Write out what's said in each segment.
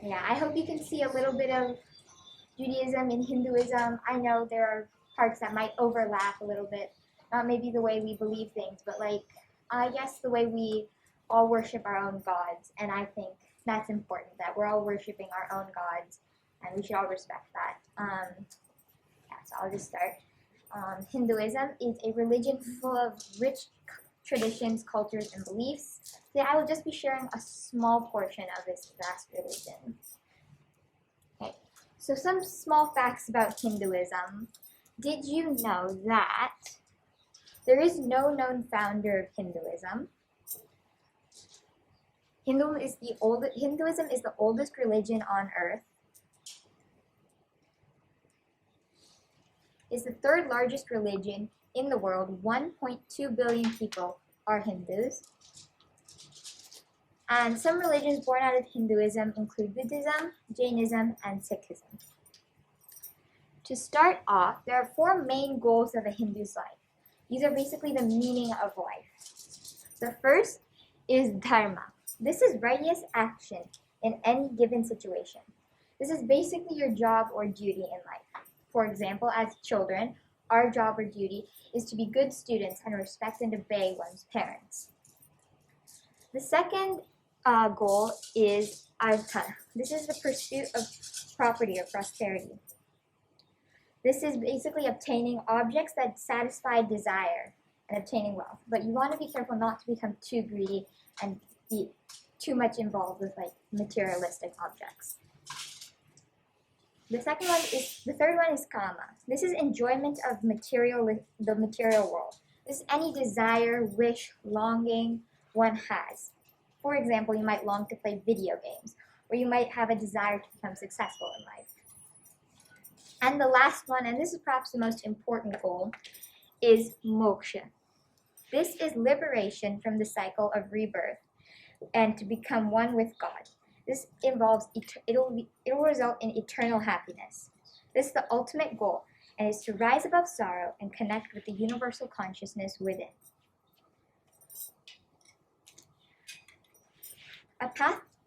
Yeah, I hope you can see a little bit of Judaism and Hinduism. I know there are parts that might overlap a little bit. Not maybe the way we believe things, but like, I guess the way we all worship our own gods. And I think that's important, that we're all worshiping our own gods, and we should all respect that. Yeah, so I'll just start. Hinduism is a religion full of rich traditions, cultures, and beliefs. Today I will just be sharing a small portion of this vast religion. Okay, so some small facts about Hinduism. Did you know that there is no known founder of Hinduism? Hinduism is the oldest religion on earth. It's the third largest religion in the world. 1.2 billion people are Hindus. And some religions born out of Hinduism include Buddhism, Jainism, and Sikhism. To start off, there are 4 main goals of a Hindu's life. These are basically the meaning of life. The first is dharma. This is righteous action in any given situation. This is basically your job or duty in life. For example, as children, our job or duty is to be good students and respect and obey one's parents. The second goal is artha. This is the pursuit of property or prosperity. This is basically obtaining objects that satisfy desire and obtaining wealth. But you want to be careful not to become too greedy and be too much involved with like materialistic objects. The third one is kama. This is enjoyment of the material world. This is any desire, wish, longing one has. For example, you might long to play video games, or you might have a desire to become successful in life. And the last one, and this is perhaps the most important goal, is moksha. This is liberation from the cycle of rebirth and to become one with God. This involves, it will result in eternal happiness. This is the ultimate goal, and is to rise above sorrow and connect with the universal consciousness within.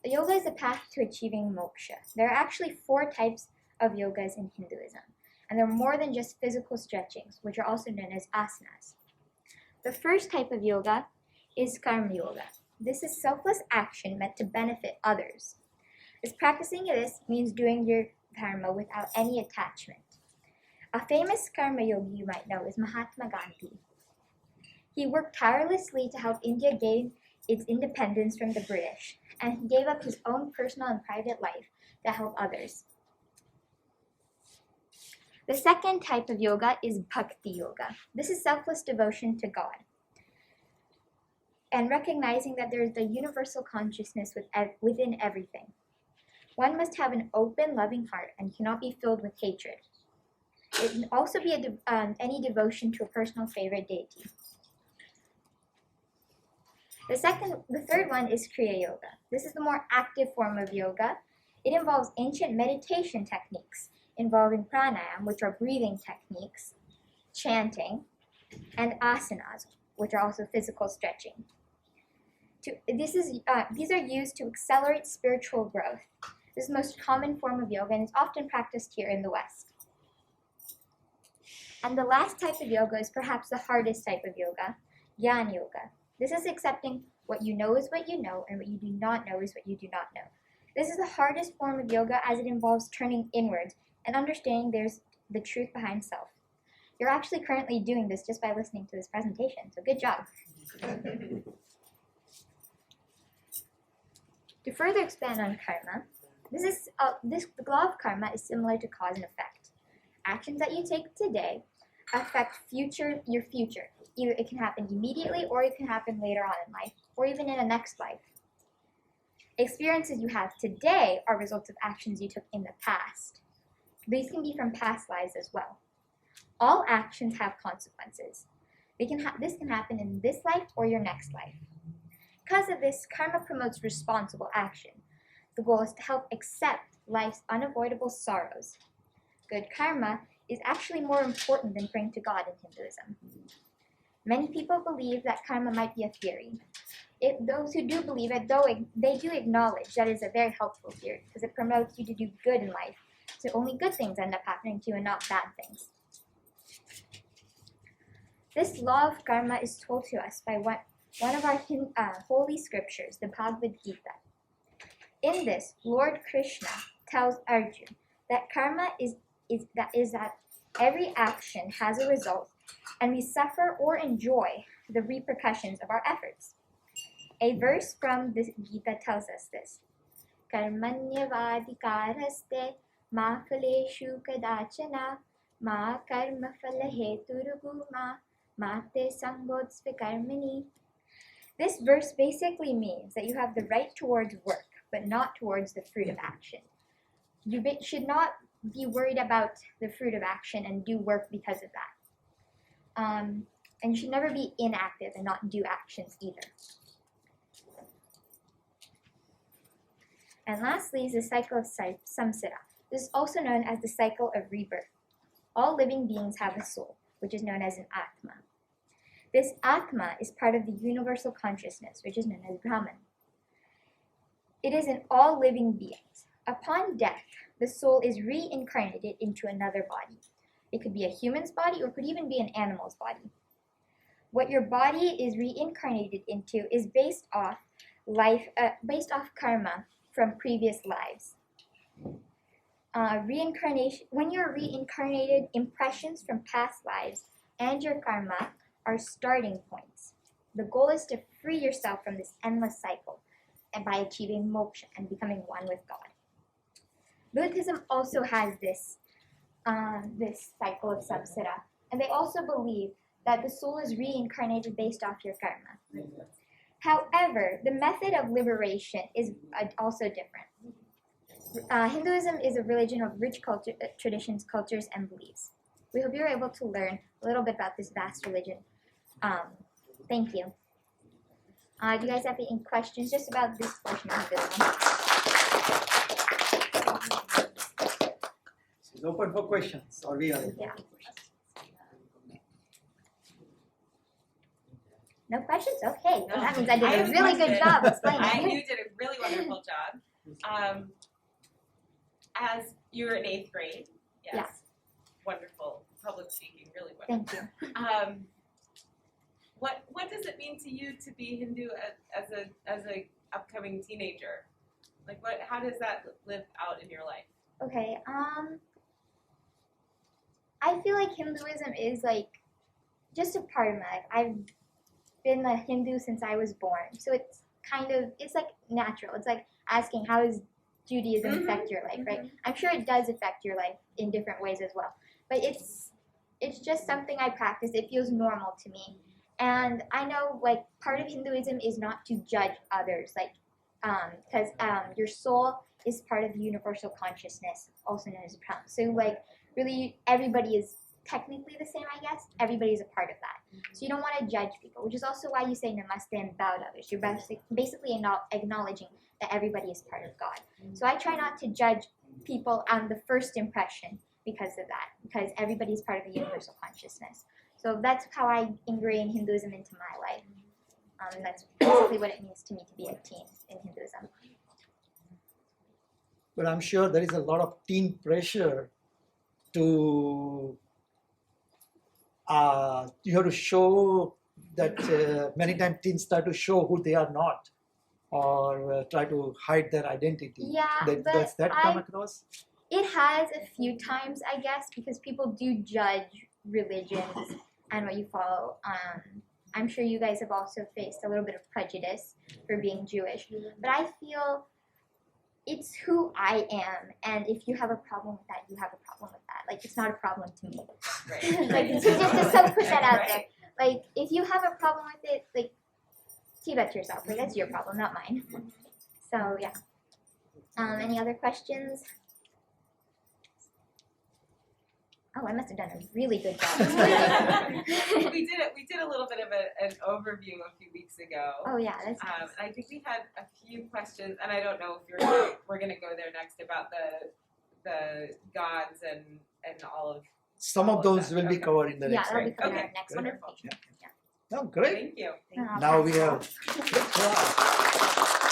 Yoga is a path to achieving moksha. There are actually 4 types of yogas in Hinduism, and they're more than just physical stretchings, which are also known as asanas. The first type of yoga is karma yoga. This is selfless action meant to benefit others. Practicing this means doing your dharma without any attachment. A famous karma yogi you might know is Mahatma Gandhi. He worked tirelessly to help India gain its independence from the British, and he gave up his own personal and private life to help others. The second type of yoga is bhakti yoga. This is selfless devotion to God, and recognizing that there is the universal consciousness within everything. One must have an open, loving heart and cannot be filled with hatred. It can also be any devotion to a personal favorite deity. The third one is Kriya Yoga. This is the more active form of yoga. It involves ancient meditation techniques involving pranayama, which are breathing techniques, chanting, and asanas, which are also physical stretching. These are used to accelerate spiritual growth. This is the most common form of yoga and is often practiced here in the West. And the last type of yoga is perhaps the hardest type of yoga, Jnana Yoga. This is accepting what you know is what you know, and what you do not know is what you do not know. This is the hardest form of yoga as it involves turning inwards and understanding there's the truth behind self. You're actually currently doing this just by listening to this presentation, so good job. To further expand on karma, the law of karma is similar to cause and effect. Actions that you take today affect your future. Either it can happen immediately, or it can happen later on in life, or even in a next life. Experiences you have today are results of actions you took in the past. These can be from past lives as well. All actions have consequences. This can happen in this life or your next life. Because of this, karma promotes responsible action. The goal is to help accept life's unavoidable sorrows. Good karma is actually more important than praying to God in Hinduism. Many people believe that karma might be a theory. Those who do believe it, though, they do acknowledge that it's a very helpful theory because it promotes you to do good in life. So only good things end up happening to you and not bad things. This law of karma is told to us by one of our holy scriptures, the Bhagavad Gita. In this, Lord Krishna tells Arjuna that karma is that every action has a result, and we suffer or enjoy the repercussions of our efforts. A verse from the Gita tells us this. Karmanyavadikaraste ma phaleshu kadachana ma karma phalaheturugu ma te sangotsve karmani. This verse basically means that you have the right towards work, but not towards the fruit of action. You should not be worried about the fruit of action and do work because of that. And you should never be inactive and not do actions either. And lastly is the cycle of samsara. This is also known as the cycle of rebirth. All living beings have a soul, which is known as an atma. This atma is part of the universal consciousness, which is known as Brahman. It is in all living beings. Upon death, the soul is reincarnated into another body. It could be a human's body or it could even be an animal's body. What your body is reincarnated into is based off karma from previous lives. Reincarnation. When you're reincarnated, impressions from past lives and your karma are starting points. The goal is to free yourself from this endless cycle and by achieving moksha and becoming one with God. Buddhism also has this cycle of samsara, and they also believe that the soul is reincarnated based off your karma. However, the method of liberation is also different. Hinduism is a religion of rich traditions, cultures, and beliefs. We hope you're able to learn a little bit about this vast religion. Thank you. Do you guys have any questions just about this portion of Hinduism? It's open for questions, or we are open Yeah. for questions. No questions? Okay. No. Well, that means I did I a have a really good question. job explaining. You did a really wonderful job. As you were in 8th grade, yes, Yeah. Wonderful public speaking, really wonderful. Thank you. What does it mean to you to be Hindu as a upcoming teenager? Like how does that live out in your life? Okay. I feel like Hinduism is like just a part of my life. I've been a Hindu since I was born, so it's like natural. It's like asking how does Judaism affect your life, right? I'm sure it does affect your life in different ways as well, but it's just something I practice. It feels normal to me, and I know like part of Hinduism is not to judge others, like because your soul is part of the universal consciousness, also known as Brahman. So like really everybody is technically the same, I guess. Everybody is a part of that. So you don't want to judge people, which is also why you say namaste and bow to others. You're basically acknowledging that everybody is part of God. So I try not to judge people on the first impression because of that, because everybody is part of the universal consciousness. So that's how I ingrain Hinduism into my life. That's basically what it means to me to be a teen in Hinduism. But I'm sure there is a lot of teen pressure to you have to show that many times teens start to show who they are not, or try to hide their identity. Yeah, Does that come across? It has a few times, I guess, because people do judge religions and what you follow. I'm sure you guys have also faced a little bit of prejudice for being Jewish, but I feel it's who I am, and if you have a problem with that, you have a problem with that. Like, it's not a problem to me. Right. Like, just to put that out there. Like, if you have a problem with it, like, keep that to yourself. Like, that's your problem, not mine. So, yeah. Any other questions? Oh, I must have done a really good job. We did a little bit of an overview a few weeks ago. Oh yeah, that's nice. I think we had a few questions, and I don't know if we're going to go there next about the gods and all of. Some all of those that. will be Okay. covered in the Yeah, next that'll be slide. covered in Okay. our next Wonderful. presentation. Yeah. Oh, great. Thank you. And I'll Now pass we it have off. good class.